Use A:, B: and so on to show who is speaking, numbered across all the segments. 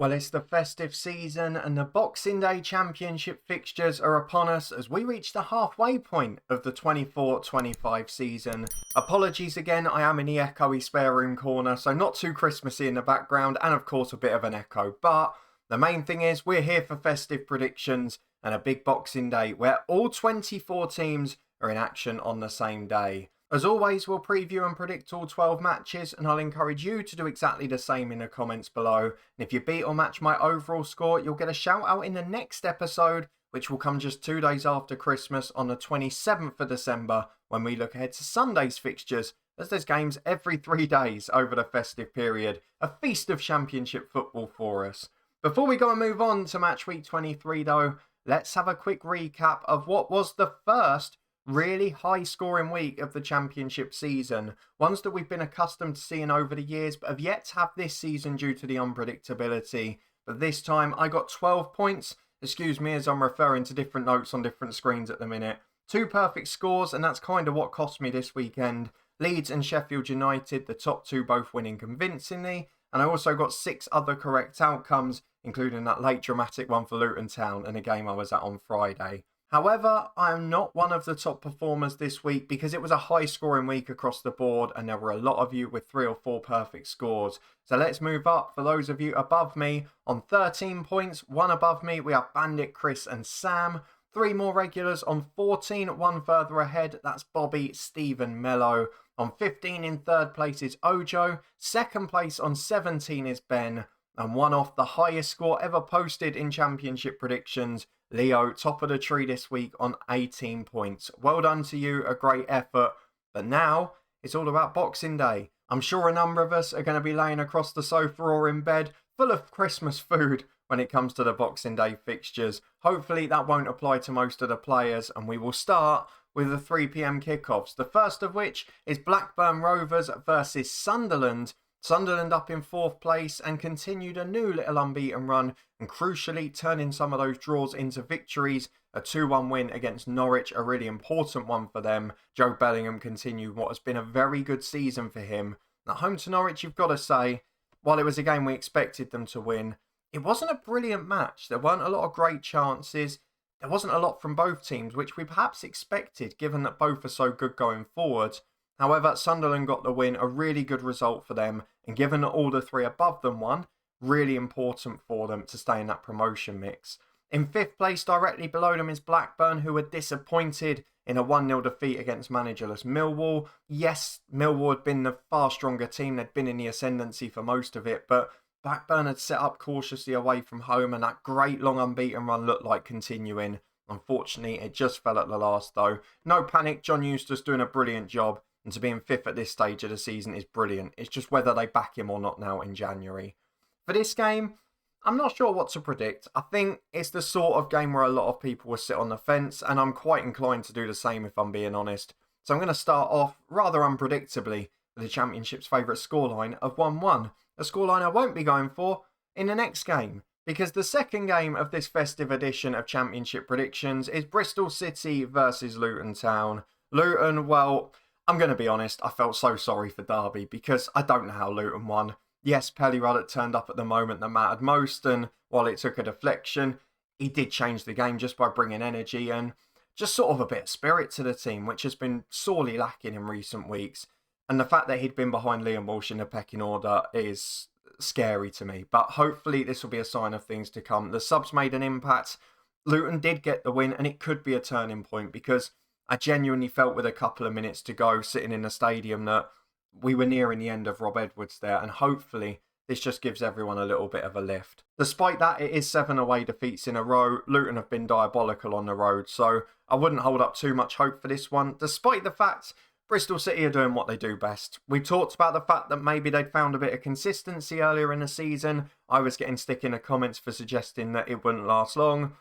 A: Well, it's the festive season and the Boxing Day Championship fixtures are upon us as we reach the halfway point of the 24-25 season. Apologies again, I am in the echoey spare room corner, so not too Christmassy in the background and of course a bit of an echo. But the main thing is we're here for festive predictions and a big Boxing Day where all 24 teams are in action on the same day. As always, we'll preview and predict all 12 matches, and I'll encourage you to do exactly the same in the comments below. And if you beat or match my overall score, you'll get a shout out in the next episode, which will come just 2 days after Christmas on the 27th of December, when we look ahead to Sunday's fixtures, as there's games every 3 days over the festive period. A feast of championship football for us. Before we go and move on to match week 23 though, let's have a quick recap of what was the first really high scoring week of the championship season. Ones that we've been accustomed to seeing over the years but have yet to have this season due to the unpredictability. But this time I got 12 points. Excuse me as I'm referring to different notes on different screens at the minute. 2 perfect scores, and that's kind of what cost me this weekend. Leeds and Sheffield United, the top 2 both winning convincingly. And I also got 6 other correct outcomes, including that late dramatic one for Luton Town and a game I was at on Friday. However, I am not one of the top performers this week because it was a high scoring week across the board and there were a lot of you with 3 or 4 perfect scores. So let's move up. For those of you above me on 13 points, 1 above me, we have Bandit, Chris and Sam. 3 more regulars on 14, 1 further ahead, that's Bobby, Stephen, Mello. On 15 in 3rd place is Ojo. 2nd place on 17 is Ben. And 1 off the highest score ever posted in championship predictions, Leo, top of the tree this week on 18 points. Well done to you, a great effort. But now, it's all about Boxing Day. I'm sure a number of us are going to be laying across the sofa or in bed, full of Christmas food when it comes to the Boxing Day fixtures. Hopefully that won't apply to most of the players, and we will start with the 3 PM kickoffs. The first of which is Blackburn Rovers versus Sunderland. Sunderland up in 4th place and continued a new little unbeaten run and crucially turning some of those draws into victories. A 2-1 win against Norwich, a really important one for them. Joe Bellingham continued what has been a very good season for him. At home to Norwich, you've got to say, while it was a game we expected them to win, it wasn't a brilliant match. There weren't a lot of great chances. There wasn't a lot from both teams, which we perhaps expected given that both are so good going forward. However, Sunderland got the win, a really good result for them, and given that all the 3 above them won, really important for them to stay in that promotion mix. In 5th place, directly below them, is Blackburn, who were disappointed in a 1-0 defeat against managerless Millwall. Yes, Millwall had been the far stronger team, they'd been in the ascendancy for most of it, but Blackburn had set up cautiously away from home, and that great long unbeaten run looked like continuing. Unfortunately, it just fell at the last though. No panic, John Eustace doing a brilliant job. And to be in 5th at this stage of the season is brilliant. It's just whether they back him or not now in January. For this game, I'm not sure what to predict. I think it's the sort of game where a lot of people will sit on the fence, and I'm quite inclined to do the same if I'm being honest. So I'm going to start off rather unpredictably with the Championship's favourite scoreline of 1-1. A scoreline I won't be going for in the next game, because the second game of this festive edition of Championship predictions is Bristol City versus Luton Town. Luton, well, I'm going to be honest, I felt so sorry for Derby because I don't know how Luton won. Yes, Pelly Ruddock turned up at the moment that mattered most, and while it took a deflection, he did change the game just by bringing energy and just sort of a bit of spirit to the team, which has been sorely lacking in recent weeks. And the fact that he'd been behind Liam Walsh in the pecking order is scary to me. But hopefully this will be a sign of things to come. The subs made an impact. Luton did get the win, and it could be a turning point because I genuinely felt with a couple of minutes to go sitting in the stadium that we were nearing the end of Rob Edwards there, and hopefully this just gives everyone a little bit of a lift. Despite that, it is 7 away defeats in a row. Luton have been diabolical on the road, so I wouldn't hold up too much hope for this one, despite the fact Bristol City are doing what they do best. We talked about the fact that maybe they'd found a bit of consistency earlier in the season. I was getting stick in the comments for suggesting that it wouldn't last long.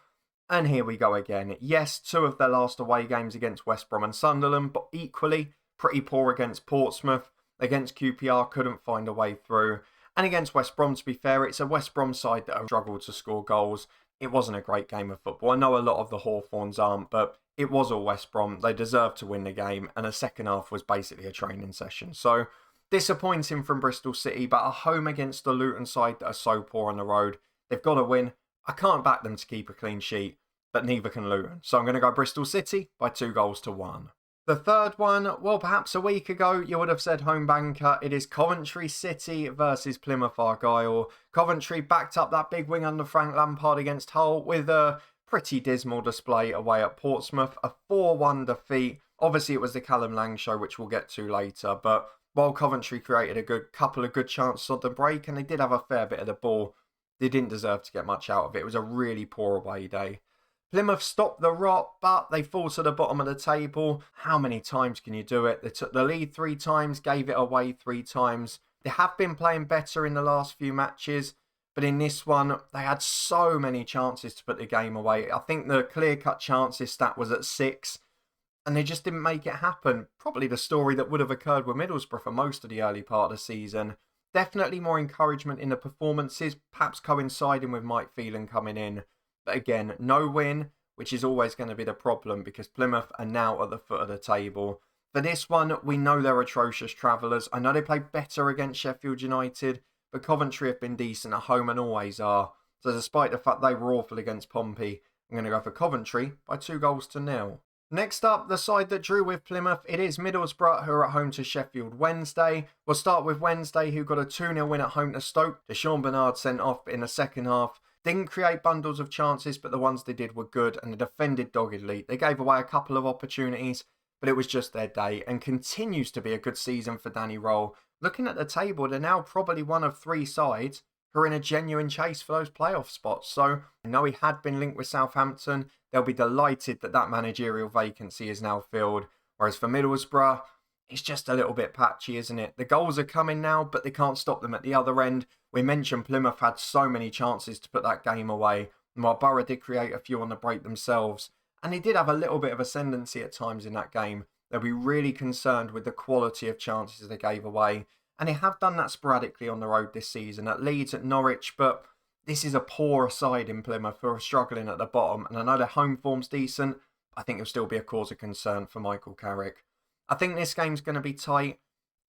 A: And here we go again. Yes, 2 of their last away games against West Brom and Sunderland, but equally pretty poor against Portsmouth. Against QPR, couldn't find a way through. And against West Brom, to be fair, it's a West Brom side that have struggled to score goals. It wasn't a great game of football. I know a lot of the Hawthorns aren't, but it was all West Brom. They deserved to win the game, and the second half was basically a training session. So disappointing from Bristol City, but a home against the Luton side that are so poor on the road They've got to win. I can't back them to keep a clean sheet, but neither can Luton. So I'm going to go Bristol City by 2-1. The third one, well, perhaps a week ago, you would have said home banker. It is Coventry City versus Plymouth Argyle. Coventry backed up that big win under Frank Lampard against Hull with a pretty dismal display away at Portsmouth. A 4-1 defeat. Obviously, it was the Callum Lang show, which we'll get to later. But while Coventry created a couple of good chances on the break, and they did have a fair bit of the ball, they didn't deserve to get much out of it. It was a really poor away day. Plymouth stopped the rot, but they fall to the bottom of the table. How many times can you do it? They took the lead 3 times, gave it away 3 times. They have been playing better in the last few matches, but in this one, they had so many chances to put the game away. I think the clear-cut chances stat was at 6, and they just didn't make it happen. Probably the story that would have occurred with Middlesbrough for most of the early part of the season. Definitely more encouragement in the performances, perhaps coinciding with Mike Phelan coming in. But again, no win, which is always going to be the problem because Plymouth are now at the foot of the table. For this one, we know they're atrocious travellers. I know they played better against Sheffield United, but Coventry have been decent at home and always are. So despite the fact they were awful against Pompey, I'm going to go for Coventry by 2-0. Next up, the side that drew with Plymouth, it is Middlesbrough, who are at home to Sheffield Wednesday. We'll start with Wednesday, who got a 2-0 win at home to Stoke. Sean Bernard sent off in the second half. Didn't create bundles of chances, but the ones they did were good, and they defended doggedly. They gave away a couple of opportunities, but it was just their day, and continues to be a good season for Danny Roll. Looking at the table, they're now probably one of 3 sides who are in a genuine chase for those playoff spots. So I know he had been linked with Southampton. They'll be delighted that that managerial vacancy is now filled. Whereas for Middlesbrough, it's just a little bit patchy, isn't it? The goals are coming now, but they can't stop them at the other end. We mentioned Plymouth had so many chances to put that game away. And while Borough did create a few on the break themselves, and they did have a little bit of ascendancy at times in that game, they'll be really concerned with the quality of chances they gave away. And they have done that sporadically on the road this season, at Leeds, at Norwich, but this is a poor side in Plymouth who are struggling at the bottom. And I know their home form's decent, but I think it'll still be a cause of concern for Michael Carrick. I think this game's going to be tight.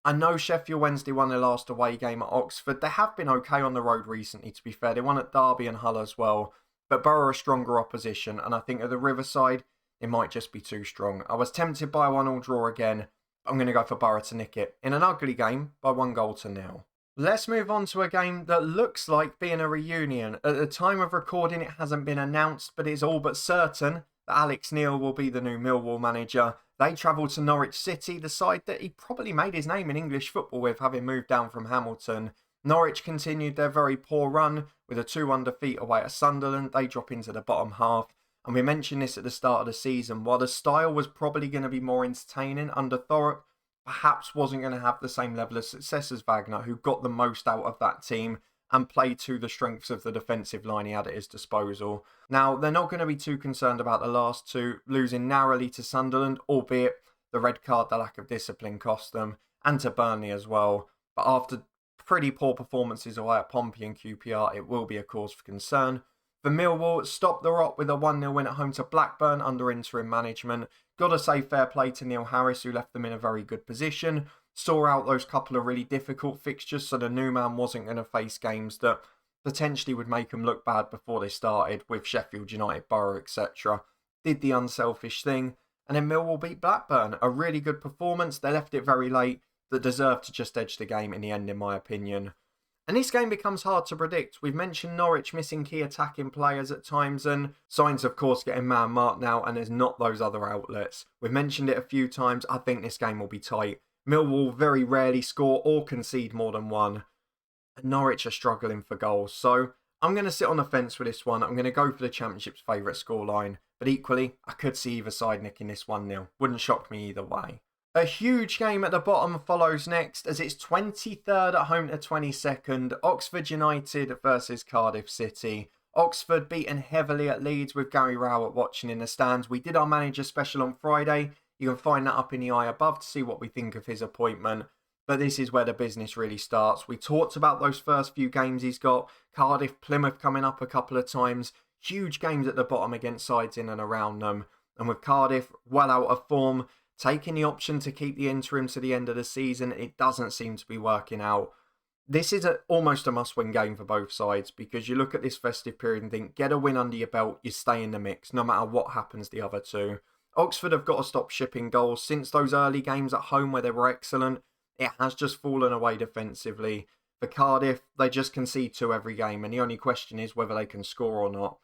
A: I know Sheffield Wednesday won their last away game at Oxford. They have been okay on the road recently, to be fair. They won at Derby and Hull as well. But Borough are stronger opposition, and I think at the Riverside, it might just be too strong. I was tempted by a 1-1 draw again. I'm going to go for Borough to nick it in an ugly game by 1-0. Let's move on to a game that looks like being a reunion. At the time of recording, it hasn't been announced, but it's all but certain that Alex Neil will be the new Millwall manager. They travel to Norwich City, the side that he probably made his name in English football with, having moved down from Hamilton. Norwich continued their very poor run with a 2-1 defeat away at Sunderland. They drop into the bottom half. And we mentioned this at the start of the season. While the style was probably going to be more entertaining under Thorpe, perhaps wasn't going to have the same level of success as Wagner, who got the most out of that team and played to the strengths of the defensive line he had at his disposal. Now, they're not going to be too concerned about the last 2, losing narrowly to Sunderland, albeit the red card, the lack of discipline cost them, and to Burnley as well. But after pretty poor performances away at Pompey and QPR, it will be a cause for concern. For Millwall, stopped the rot with a 1-0 win at home to Blackburn under interim management. Gotta say fair play to Neil Harris, who left them in a very good position. Saw out those couple of really difficult fixtures, so the new man wasn't going to face games that potentially would make them look bad before they started with Sheffield United, Borough, etc. Did the unselfish thing, and then Millwall beat Blackburn. A really good performance. They left it very late, that deserved to just edge the game in the end, in my opinion. And this game becomes hard to predict. We've mentioned Norwich missing key attacking players at times, and signs, of course, getting man-marked now, and there's not those other outlets. We've mentioned it a few times. I think this game will be tight. Millwall very rarely score or concede more than 1. And Norwich are struggling for goals. So I'm going to sit on the fence with this one. I'm going to go for the Championship's favourite scoreline. But equally, I could see either side nicking this 1-0. Wouldn't shock me either way. A huge game at the bottom follows next, as it's 23rd at home to 22nd. Oxford United versus Cardiff City. Oxford beaten heavily at Leeds with Gary Rowett watching in the stands. We did our manager special on Friday. You can find that up in the eye above to see what we think of his appointment. But this is where the business really starts. We talked about those first few games he's got. Cardiff, Plymouth coming up a couple of times. Huge games at the bottom against sides in and around them. And with Cardiff well out of form, taking the option to keep the interim to the end of the season, it doesn't seem to be working out. This is almost a must-win game for both sides because you look at this festive period and think, get a win under your belt, you stay in the mix, no matter what happens the other two. Oxford have got to stop shipping goals. Since those early games at home where they were excellent, it has just fallen away defensively. For Cardiff, they just concede 2 every game, and the only question is whether they can score or not.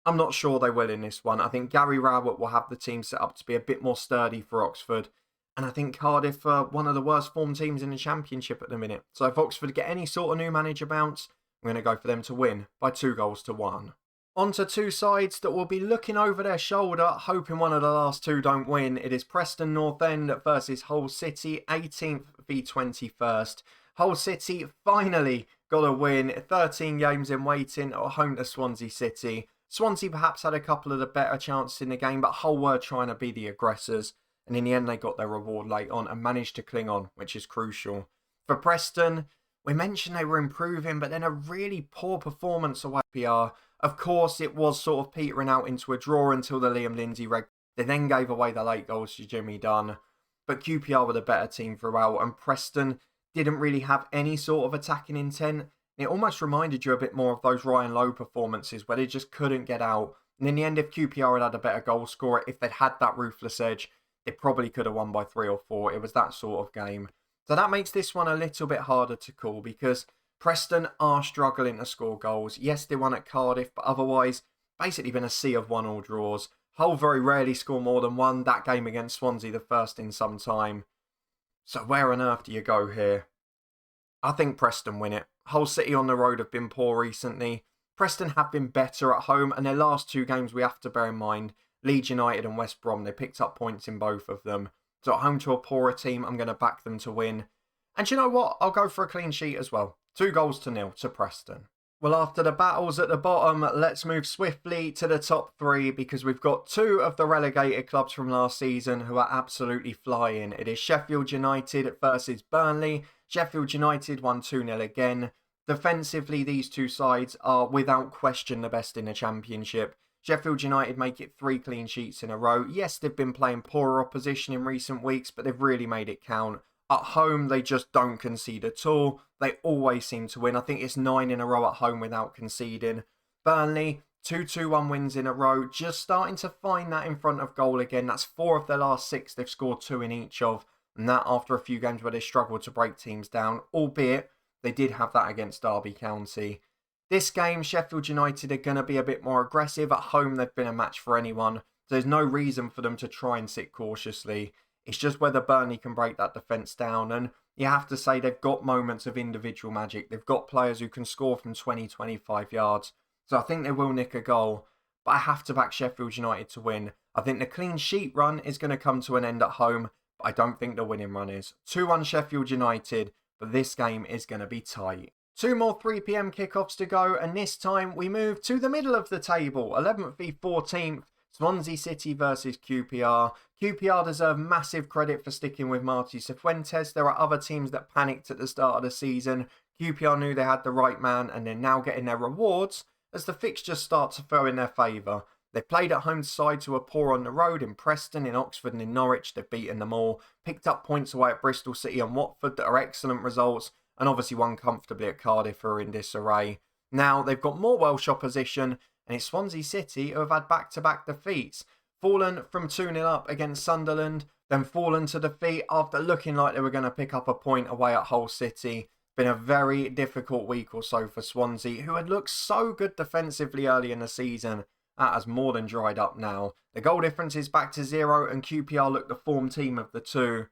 A: I'm not sure they will in this one. I think Gary Rowett will have the team set up to be a bit more sturdy for Oxford. And I think Cardiff are one of the worst formed teams in the Championship at the minute. So if Oxford get any sort of new manager bounce, I'm going to go for them to win by 2-1. On to two sides that will be looking over their shoulder, hoping one of the last two don't win. It is Preston North End versus Hull City, 18th v 21st. Hull City finally got a win, 13 games in waiting at home to Swansea City. Swansea perhaps had a couple of the better chances in the game, but Hull were trying to be the aggressors. And in the end, they got their reward late on and managed to cling on, which is crucial. For Preston, we mentioned they were improving, but then a really poor performance away from QPR. Of course, it was sort of petering out into a draw until the Liam Lindsay red. They then gave away the late goals to Jimmy Dunn. But QPR were the better team throughout, and Preston didn't really have any sort of attacking intent. It almost reminded you a bit more of those Ryan Lowe performances where they just couldn't get out. And in the end, if QPR had a better goal scorer, if they'd had that ruthless edge, they probably could have won by 3 or 4. It was that sort of game. So that makes this one a little bit harder to call because Preston are struggling to score goals. Yes, they won at Cardiff, but otherwise, basically been a sea of 1-1 draws. Hull very rarely score more than 1. That game against Swansea, the first in some time. So where on earth do you go here? I think Preston win it. Hull City on the road have been poor recently. Preston have been better at home, and their last 2 games we have to bear in mind, Leeds United and West Brom, they picked up points in both of them. So at home to a poorer team, I'm going to back them to win. And you know what? I'll go for a clean sheet as well. 2-0 to Preston. Well, after the battles at the bottom, let's move swiftly to the top 3 because we've got 2 of the relegated clubs from last season who are absolutely flying. It is Sheffield United versus Burnley. Sheffield United won 2-0 again. Defensively, these two sides are without question the best in the Championship. Sheffield United make it 3 clean sheets in a row. Yes, they've been playing poorer opposition in recent weeks, but they've really made it count. At home, they just don't concede at all. They always seem to win. I think it's 9 in a row at home without conceding. Burnley, 2-2-1 wins in a row. Just starting to find that in front of goal again. That's 4 of their last 6 they've scored 2 in each of. And that after a few games where they struggled to break teams down. Albeit, they did have that against Derby County. This game, Sheffield United are going to be a bit more aggressive. At home, they've been a match for anyone. There's no reason for them to try and sit cautiously. It's just whether Burnley can break that defence down. And you have to say they've got moments of individual magic. They've got players who can score from 20, 25 yards. So I think they will nick a goal. But I have to back Sheffield United to win. I think the clean sheet run is going to come to an end at home. But I don't think the winning run is. 2-1 Sheffield United. But this game is going to be tight. 2 more 3 p.m. kickoffs to go, and this time we move to the middle of the table. 11th v 14th, Swansea City versus QPR. QPR deserve massive credit for sticking with Marti Cifuentes. There are other teams that panicked at the start of the season. QPR knew they had the right man, and they're now getting their rewards as the fixtures start to throw in their favour. They played at home to sides who are poor on the road in Preston, in Oxford and in Norwich. They've beaten them all. Picked up points away at Bristol City and Watford that are excellent results. And obviously won comfortably at Cardiff who are in disarray. Now they've got more Welsh opposition, and it's Swansea City who have had back-to-back defeats. Fallen from 2-0 up against Sunderland, then fallen to defeat after looking like they were going to pick up a point away at Hull City. Been a very difficult week or so for Swansea, who had looked so good defensively early in the season. That has more than dried up now. The goal difference is back to 0, and QPR look the form team of the two.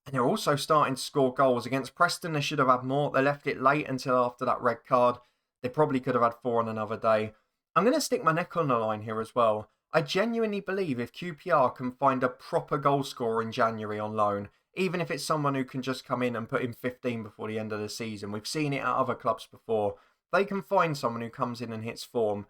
A: And they're also starting to score goals. Against Preston, they should have had more. They left it late until after that red card. They probably could have had 4 on another day. I'm going to stick my neck on the line here as well. I genuinely believe if QPR can find a proper goal scorer in January on loan, even if it's someone who can just come in and put in 15 before the end of the season. We've seen it at other clubs before. They can find someone who comes in and hits form.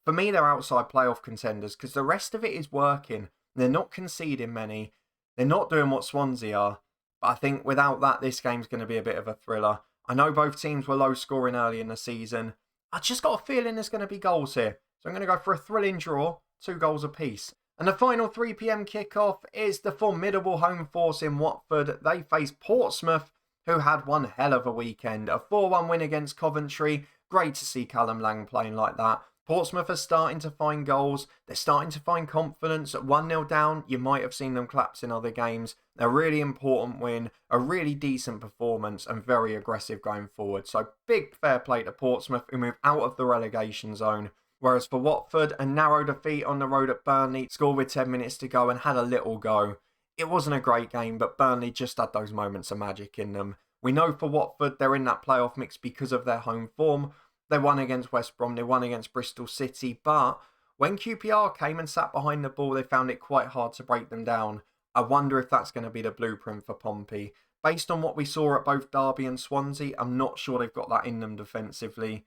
A: For me, they're outside playoff contenders because the rest of it is working. They're not conceding many. They're not doing what Swansea are. But I think without that, this game's going to be a bit of a thriller. I know both teams were low scoring early in the season. I just got a feeling there's going to be goals here. So I'm going to go for a thrilling draw, 2 goals apiece. And the final 3 p.m. kickoff is the formidable home force in Watford. They face Portsmouth, who had one hell of a weekend. A 4-1 win against Coventry. Great to see Callum Lang playing like that. Portsmouth are starting to find goals. They're starting to find confidence. At 1-0 down, you might have seen them collapse in other games. A really important win, a really decent performance, and very aggressive going forward. So big fair play to Portsmouth, who move out of the relegation zone. Whereas for Watford, a narrow defeat on the road at Burnley, scored with 10 minutes to go and had a little go. It wasn't a great game, but Burnley just had those moments of magic in them. We know for Watford, they're in that playoff mix because of their home form. They won against West Brom, they won against Bristol City, but when QPR came and sat behind the ball, they found it quite hard to break them down. I wonder if that's going to be the blueprint for Pompey. Based on what we saw at both Derby and Swansea, I'm not sure they've got that in them defensively.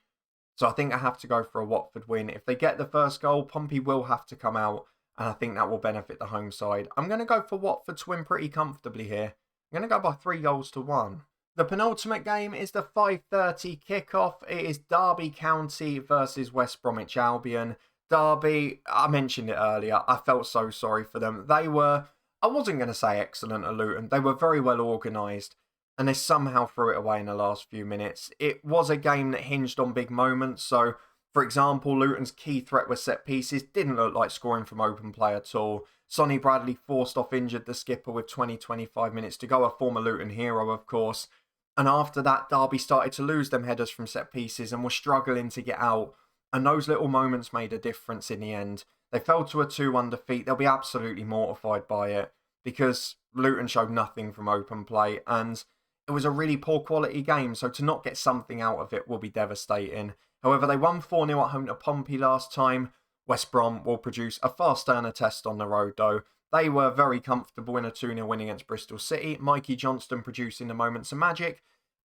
A: So I think I have to go for a Watford win. If they get the first goal, Pompey will have to come out, and I think that will benefit the home side. I'm going to go for Watford to win pretty comfortably here. I'm going to go by 3-1. The penultimate game is the 5:30 kickoff. It is Derby County versus West Bromwich Albion. Derby, I mentioned it earlier, I felt so sorry for them. They were, I wasn't going to say excellent at Luton. They were very well organised, and they somehow threw it away in the last few minutes. It was a game that hinged on big moments. So, for example, Luton's key threat was set pieces. Didn't look like scoring from open play at all. Sonny Bradley forced off injured the skipper with 20-25 minutes to go, a former Luton hero, of course. And after that, Derby started to lose them headers from set pieces and were struggling to get out. And those little moments made a difference in the end. They fell to a 2-1 defeat. They'll be absolutely mortified by it because Luton showed nothing from open play. And it was a really poor quality game. So to not get something out of it will be devastating. However, they won 4-0 at home to Pompey last time. West Brom will produce a far sterner test on the road though. They were very comfortable in a 2-0 win against Bristol City. Mikey Johnston producing the moments of magic.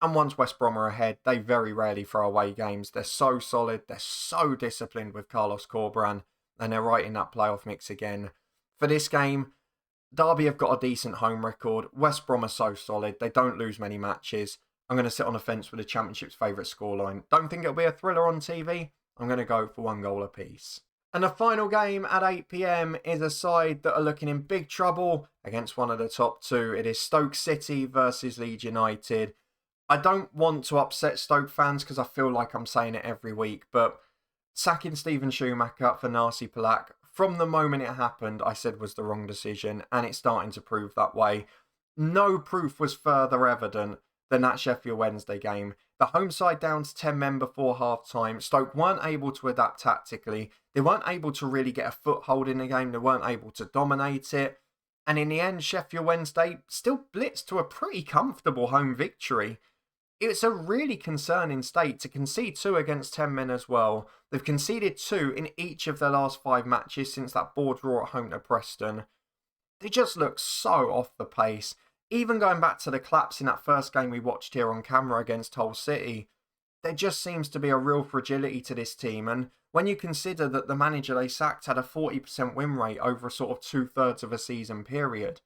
A: And once West Brom are ahead, they very rarely throw away games. They're so solid. They're so disciplined with Carlos Corberán. And they're right in that playoff mix again. For this game, Derby have got a decent home record. West Brom are so solid. They don't lose many matches. I'm going to sit on the fence with the Championship's favourite scoreline. Don't think it'll be a thriller on TV. I'm going to go for 1 goal apiece. And the final game at 8 PM is a side that are looking in big trouble against one of the top two. It is Stoke City versus Leeds United. I don't want to upset Stoke fans because I feel like I'm saying it every week, but sacking Steven Schumacher for Nasi Palak, from the moment it happened, I said was the wrong decision, and it's starting to prove that way. No proof was further evident than that Sheffield Wednesday game. The home side down to 10 men before half-time. Stoke weren't able to adapt tactically. They weren't able to really get a foothold in the game. They weren't able to dominate it. And in the end, Sheffield Wednesday still blitzed to a pretty comfortable home victory. It's a really concerning state to concede 2 against 10 men as well. They've conceded 2 in each of their last 5 matches since that board draw at home to Preston. They just look so off the pace. Even going back to the collapse in that first game we watched here on camera against Hull City, there just seems to be a real fragility to this team. And when you consider that the manager they sacked had a 40% win rate over a sort of 2/3 of a season period,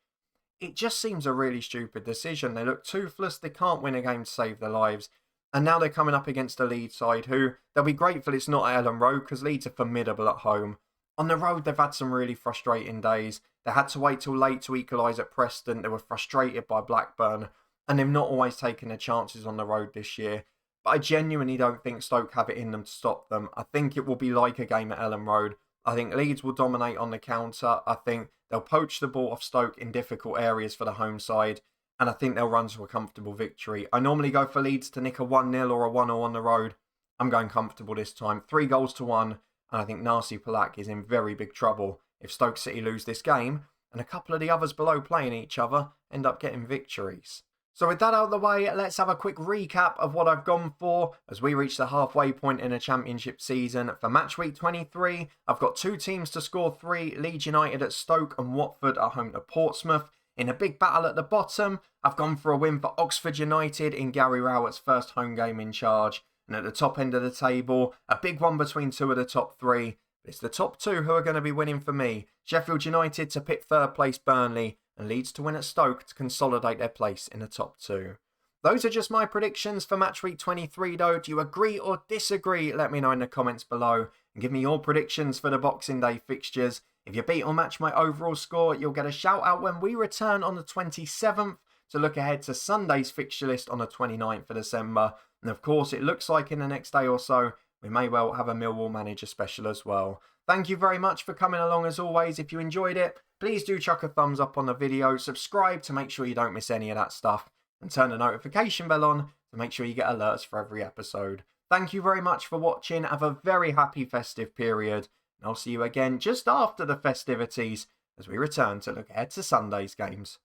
A: it just seems a really stupid decision. They look toothless, they can't win a game to save their lives. And now they're coming up against a Leeds side who, they'll be grateful it's not at Ellen Road because Leeds are formidable at home. On the road, they've had some really frustrating days. They had to wait till late to equalise at Preston. They were frustrated by Blackburn. And they've not always taken their chances on the road this year. But I genuinely don't think Stoke have it in them to stop them. I think it will be like a game at Ellen Road. I think Leeds will dominate on the counter. I think they'll poach the ball off Stoke in difficult areas for the home side. And I think they'll run to a comfortable victory. I normally go for Leeds to nick a 1-0 or a 1-0 on the road. I'm going comfortable this time. 3-1. And I think Nasi Palak is in very big trouble if Stoke City lose this game and a couple of the others below playing each other end up getting victories. So with that out of the way, let's have a quick recap of what I've gone for as we reach the halfway point in a championship season. For match week 23, I've got 2 teams to score 3, Leeds United at Stoke and Watford at home to Portsmouth. In a big battle at the bottom, I've gone for a win for Oxford United in Gary Rowett's first home game in charge. And at the top end of the table, a big one between 2 of the top 3. It's the top 2 who are going to be winning for me. Sheffield United to pit 3rd place Burnley and Leeds to win at Stoke to consolidate their place in the top 2. Those are just my predictions for match week 23 though. Do you agree or disagree? Let me know in the comments below and give me your predictions for the Boxing Day fixtures. If you beat or match my overall score, you'll get a shout out when we return on the 27th to look ahead to Sunday's fixture list on the 29th of December. And of course, it looks like in the next day or so, we may well have a Millwall manager special as well. Thank you very much for coming along as always. If you enjoyed it, please do chuck a thumbs up on the video, subscribe to make sure you don't miss any of that stuff, and turn the notification bell on to make sure you get alerts for every episode. Thank you very much for watching. Have a very happy festive period, and I'll see you again just after the festivities as we return to look ahead to Sunday's games.